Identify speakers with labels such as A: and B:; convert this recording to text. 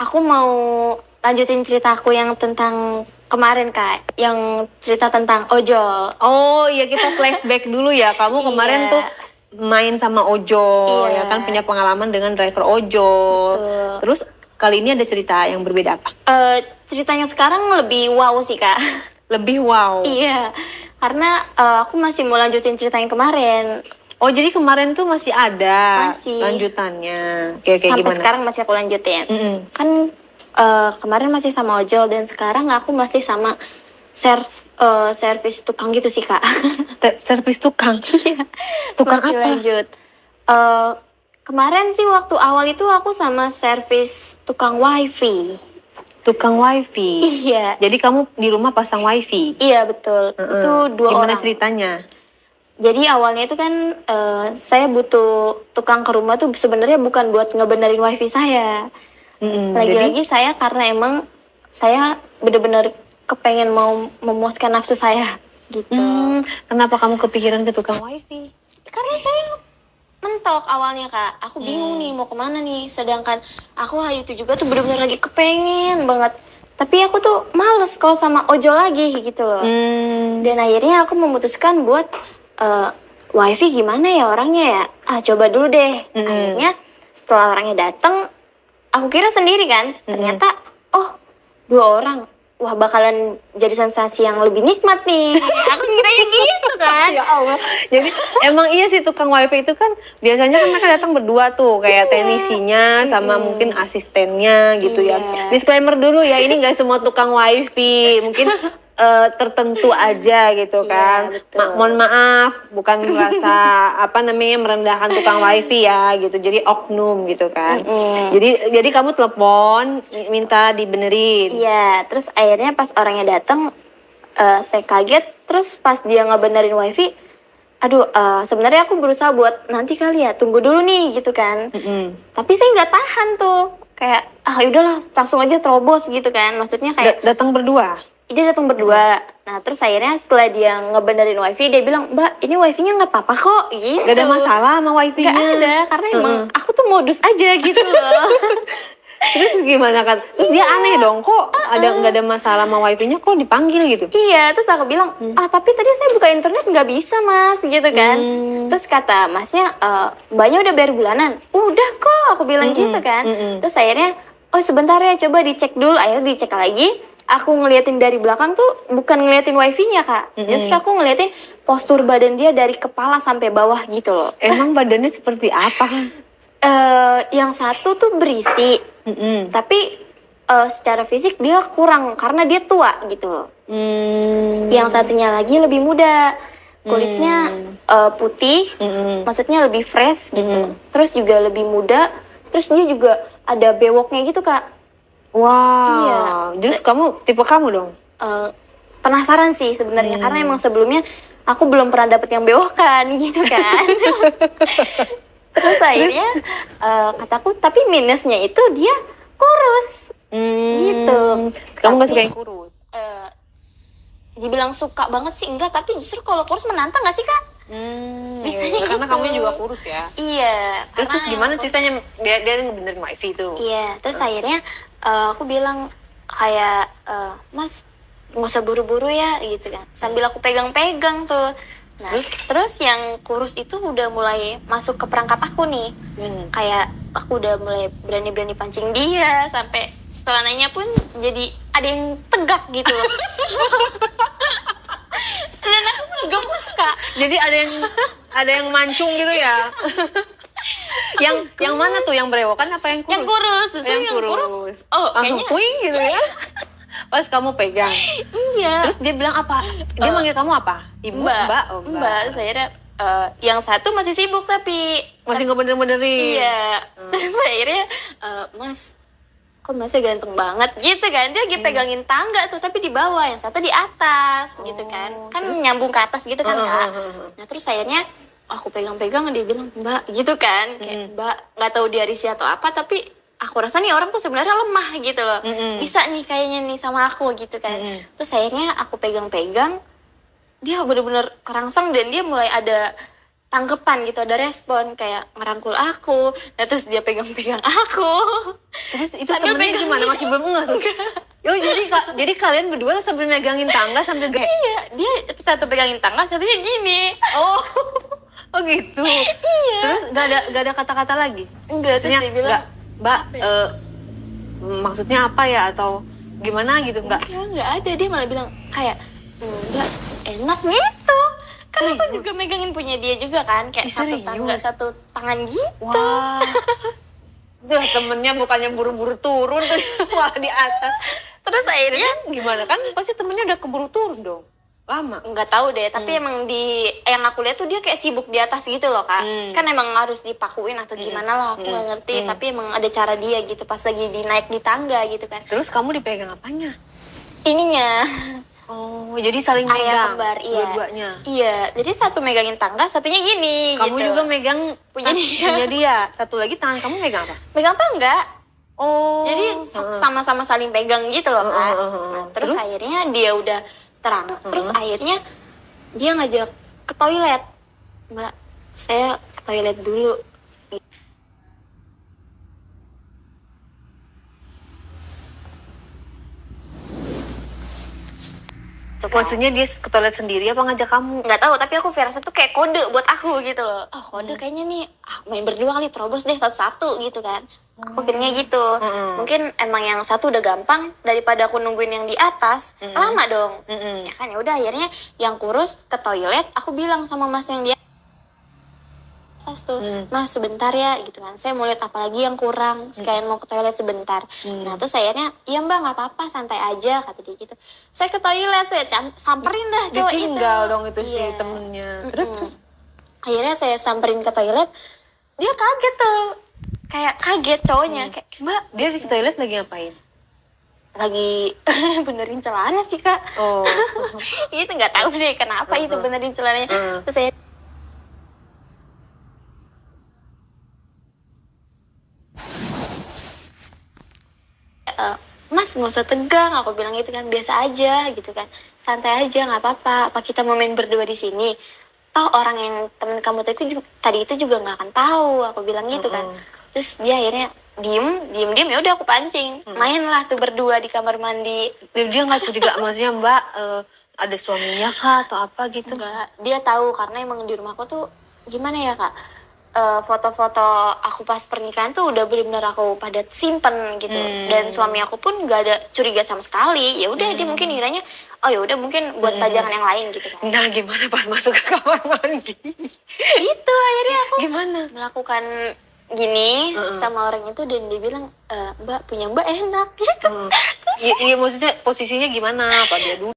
A: aku mau lanjutin ceritaku yang tentang kemarin Kak, yang cerita tentang ojol.
B: Oh ya, kita flashback dulu ya. Kamu kemarin tuh main sama ojol, ya kan, punya pengalaman dengan driver ojol.
A: Betul.
B: Terus kali ini ada cerita yang berbeda apa?
A: Ceritanya sekarang lebih wow sih Kak.
B: Lebih wow.
A: Iya, karena aku masih mau lanjutin cerita yang kemarin.
B: Oh, jadi kemarin tuh masih ada
A: Masih.
B: Lanjutannya. Kayak
A: Sampai
B: gimana?
A: sekarang masih aku lanjutin. Kan kemarin masih sama ojol dan sekarang aku masih sama servis tukang gitu sih Kak.
B: Servis tukang?
A: Iya.
B: Tukang
A: Masih
B: apa?
A: lanjut. Kemarin sih waktu awal itu aku sama servis tukang wifi.
B: Tukang wifi?
A: Iya.
B: Jadi kamu di rumah pasang wifi?
A: Iya betul. Itu 2
B: Gimana
A: orang.
B: ceritanya?
A: Jadi awalnya itu kan saya butuh tukang ke rumah tuh sebenarnya bukan buat ngebenerin wifi saya. Lagi-lagi saya karena emang saya bener-bener kepengen mau memuaskan nafsu saya gitu.
B: Kenapa kamu kepikiran ke tukang wifi?
A: Karena saya mentok awalnya Kak. Aku bingung nih mau kemana nih. Sedangkan aku hari itu juga tuh bener-bener lagi kepengen banget. Tapi aku tuh males kalau sama ojol lagi gitu loh. Dan akhirnya aku memutuskan buat wifi gimana ya orangnya ya? Coba dulu deh. Akhirnya setelah orangnya datang, aku kira sendiri kan. Ternyata 2 orang. Wah bakalan jadi sensasi yang lebih nikmat nih. Aku kiranya gitu kan.
B: Ya Allah. Jadi emang iya sih, tukang wifi itu kan biasanya kan mereka datang berdua tuh, kayak teknisinya sama mungkin asistennya gitu ya. Disclaimer dulu ya, ini nggak semua tukang wifi, mungkin tertentu aja gitu kan. Mohon maaf, bukan merasa merendahkan tukang wifi ya gitu. Jadi oknum gitu kan. Jadi kamu telepon minta dibenerin.
A: Iya, terus akhirnya pas orangnya datang saya kaget. Terus pas dia ngebenerin wifi, sebenarnya aku berusaha buat nanti kali ya, tunggu dulu nih gitu kan. Tapi saya nggak tahan tuh, kayak udahlah langsung aja terobos gitu kan. Maksudnya kayak
B: datang berdua.
A: Dia datang berdua. Nah terus akhirnya setelah dia ngebenerin wifi, dia bilang, Mbak ini wifi-nya nggak apa-apa kok gitu.
B: Gak ada masalah sama wifi-nya?
A: Gak ada, karena emang aku tuh modus aja gitu loh.
B: Terus gimana kan? Terus dia aneh dong, kok nggak ada masalah sama wifi-nya, kok dipanggil gitu?
A: Iya, terus aku bilang, tapi tadi saya buka internet nggak bisa mas, gitu kan. Terus kata masnya, mbaknya udah bayar bulanan? Udah kok, aku bilang gitu kan. Terus akhirnya, sebentar ya coba dicek dulu. Akhirnya dicek lagi. Aku ngeliatin dari belakang tuh bukan ngeliatin wifi-nya Kak. Justru aku ngeliatin postur badan dia dari kepala sampai bawah gitu loh.
B: Emang badannya seperti apa?
A: Yang satu tuh berisi, tapi secara fisik dia kurang karena dia tua gitu loh. Yang satunya lagi lebih muda, kulitnya putih, maksudnya lebih fresh gitu. Terus juga lebih muda, terus dia juga ada bewoknya gitu Kak.
B: Wow.
A: Iya.
B: Terus tipe kamu dong?
A: Penasaran sih sebenarnya karena emang sebelumnya aku belum pernah dapet yang bewokan gitu kan. Terus akhirnya kataku, tapi minusnya itu dia kurus gitu.
B: Kamu nggak suka yang kurus?
A: Dibilang suka banget sih enggak, tapi justru kalau kurus menantang nggak sih Kak? Biasanya
B: karena
A: gitu.
B: kamu juga kurus ya.
A: Iya.
B: Terus gimana ceritanya dia benerin wifi tuh?
A: Iya. Terus akhirnya aku bilang kayak mas nggak usah buru-buru ya gitu kan. Sambil aku pegang-pegang tuh. Nah, terus yang kurus itu udah mulai masuk ke perangkap aku nih. Kayak aku udah mulai berani-berani pancing dia sampai celananya pun jadi ada yang tegak gitu loh. Dan aku pun gemes Kak.
B: Jadi ada yang mancung gitu ya. Yang mana tuh, yang berewokan apa yang kurus?
A: Yang kurus, justru yang kurus.
B: Langsung puing gitu ya. Pas kamu pegang.
A: Iya.
B: Terus dia bilang apa? Dia manggil kamu apa? Ibu, Mbak?
A: Mbak. Saya yang satu masih sibuk tapi
B: masih ngebener-benerin.
A: Iya. Terus akhirnya mas, kok masnya ganteng banget gitu kan. Dia lagi pegangin tangga tuh tapi di bawah, yang satu di atas gitu kan. Kan nyambung ke atas gitu kan Kak. Nah terus akhirnya aku pegang-pegang, dia bilang Mbak gitu kan. Kayak Mbak nggak tahu dia risih atau apa, tapi aku rasa nih orang tuh sebenarnya lemah gitu loh. Bisa nih kayaknya nih sama aku gitu kan. Terus akhirnya aku pegang-pegang, dia bener-bener kerangsang dan dia mulai ada tangkepan gitu, ada respon kayak ngerangkul aku, nah terus dia pegang-pegang aku.
B: Terus itu
A: Sambil
B: temennya
A: pegang
B: gimana?
A: gitu.
B: Masih belum ngeh tuh? Oh, jadi kalian berdua sambil megangin tangga sambil kayak
A: Iya, dia satu pegangin tangga, satunya gini.
B: oh oh gitu.
A: Iya.
B: Terus gak ada kata-kata lagi?
A: Enggak, terus
B: Maksudnya
A: dia bilang,
B: nggak, Mbak, maksudnya apa ya atau gimana gitu nggak?
A: enggak ada, dia malah bilang kayak enggak enak gitu. Kan aku juga megangin punya dia juga kan, kayak
B: Ih,
A: satu
B: serius?
A: tangga satu tangan gitu.
B: Wah. Tuh temennya bukannya buru-buru turun terus malah di atas.
A: Terus akhirnya
B: Gimana kan pasti temennya udah keburu turun dong. Lama.
A: nggak tahu deh, tapi emang di yang aku lihat tuh dia kayak sibuk di atas gitu loh kak. Kan emang harus dipakuin atau gimana lah, aku nggak ngerti. Tapi emang ada cara dia gitu pas lagi naik di tangga gitu kan.
B: Terus kamu dipegang apanya?
A: Ininya
B: Oh, jadi saling
A: area
B: megang
A: kembar, iya.
B: dua-duanya.
A: Iya, jadi satu megangin tangga, satunya gini.
B: Kamu
A: gitu.
B: juga megang
A: Punya dia.
B: punya dia. Satu lagi tangan kamu megang apa?
A: Megang tangga.
B: Oh.
A: Jadi sama-sama saling pegang gitu loh kan. Nah, terus akhirnya dia udah terang. Terus akhirnya dia ngajak ke toilet. Mbak, saya ke toilet dulu.
B: Maksudnya dia ke toilet sendiri apa ngajak kamu?
A: Nggak tahu, tapi aku firasa tuh kayak kode buat aku gitu loh. Oh, kode kayaknya nih main berdua kali, terobos deh satu-satu gitu kan. Aku pikirnya gitu. Mungkin emang yang satu udah gampang daripada aku nungguin yang di atas. Lama dong. Ya kan, ya udah akhirnya yang kurus ke toilet, aku bilang sama mas yang di atas tuh, mas sebentar ya gitu kan, saya mau lihat apa lagi yang kurang, sekalian mau ke toilet sebentar. Nah terus akhirnya, iya mbak nggak apa-apa, santai aja kata dia gitu. Saya ke toilet, saya samperin dah cowok itu.
B: Ditinggal dong itu si
A: Iya.
B: temennya. Terus
A: Akhirnya saya samperin ke toilet, dia kaget tuh, kayak kaget cowoknya, kayak mbak
B: dia di toilet lagi ngapain?
A: lagi benerin celananya sih kak.
B: Oh.
A: Itu nggak tahu deh kenapa itu benerin celananya. Terus saya mas nggak usah tegang, aku bilang gitu kan, biasa aja gitu kan, santai aja nggak apa-apa, apa kita mau main berdua di sini, toh orang yang temen kamu tadi itu juga nggak akan tahu, aku bilang gitu kan. Terus dia akhirnya diem ya udah aku pancing, mainlah tuh berdua di kamar mandi.
B: Dia nggak curiga maksudnya mbak ada suaminya kah atau apa gitu?
A: Enggak, dia tahu karena emang di rumahku tuh gimana ya kak, foto-foto aku pas pernikahan tuh udah benar-benar aku pada simpen gitu. Dan suami aku pun nggak ada curiga sama sekali. Ya udah dia mungkin kiranya oh ya udah mungkin buat pajangan yang lain gitu kan.
B: Nah gimana pas masuk ke kamar mandi?
A: Itu akhirnya aku
B: Gimana?
A: melakukan gini sama orang itu dan dia bilang mbak punya mbak enak gitu.
B: Iya maksudnya posisinya gimana? Apa dia dulu?